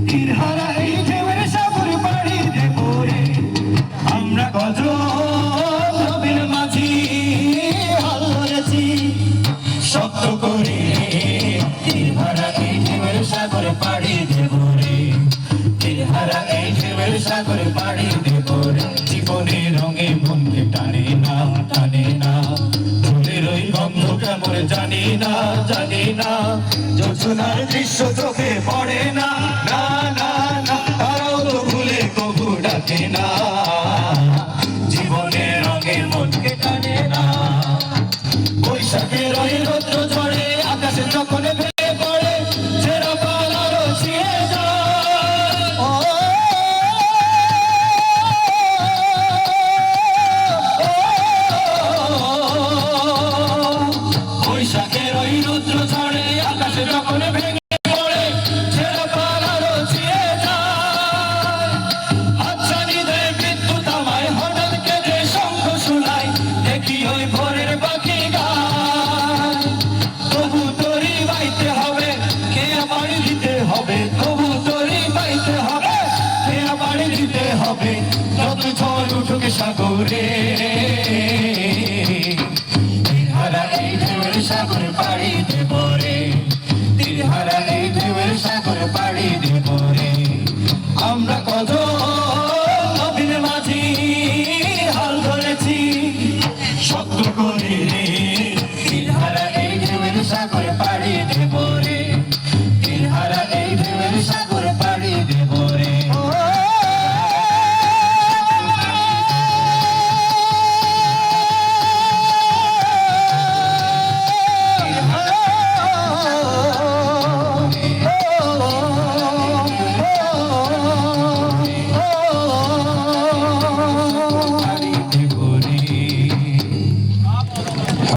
তীরহারা এই ঢেউয়ের সাগর পাড়ি দেব রে আমরা কত নবীর মাঝি হাল ধরেছি শক্ত করে তীরহারা এই ঢেউয়ের সাগর পাড়ি দেব রে তীরহারা এই ঢেউয়ের সাগর পাড়ি দেব রে জীবনের রঙে মনকে টানে না ফুলের ওই গন্ধ কেমন জানি না যোজনার দৃশ্য চোখে পড়ে না তারাও তো ভুলে কবু ডাকে না জীবনের রঙে মনকে টানে না বৈশাখের ওই রৌদ্র ঝড়ে আকাশে যখন ভেঙে পড়ে ছেঁড়া পাল আরো ছিঁড়ে বৈশাখের ওই রৌদ্র ঝড়ে আকাশে যখন ভেঙে পড়ে ছেঁড়া পাল আরো ছিঁড়ে যায় আচ্ছা হৃদয়ে বিদ্যুৎ আমায় হঠাৎ কেঁদে শঙ্খ শোনায় দেখি ওই ভোরের পাখি গায় তবু তোরই বাইতে হবে কে বাড়ি দিতে হবে তবু তোরই বাইতে হবে কে বাড়ি দিতে হবে যত ঝড় উঠুক সাগরে তীরহারা এই ঢেউয়ের সাগর পাড়ি দেব রে তীরহারা এই ঢেউয়ের সাগর পাড়ি দেব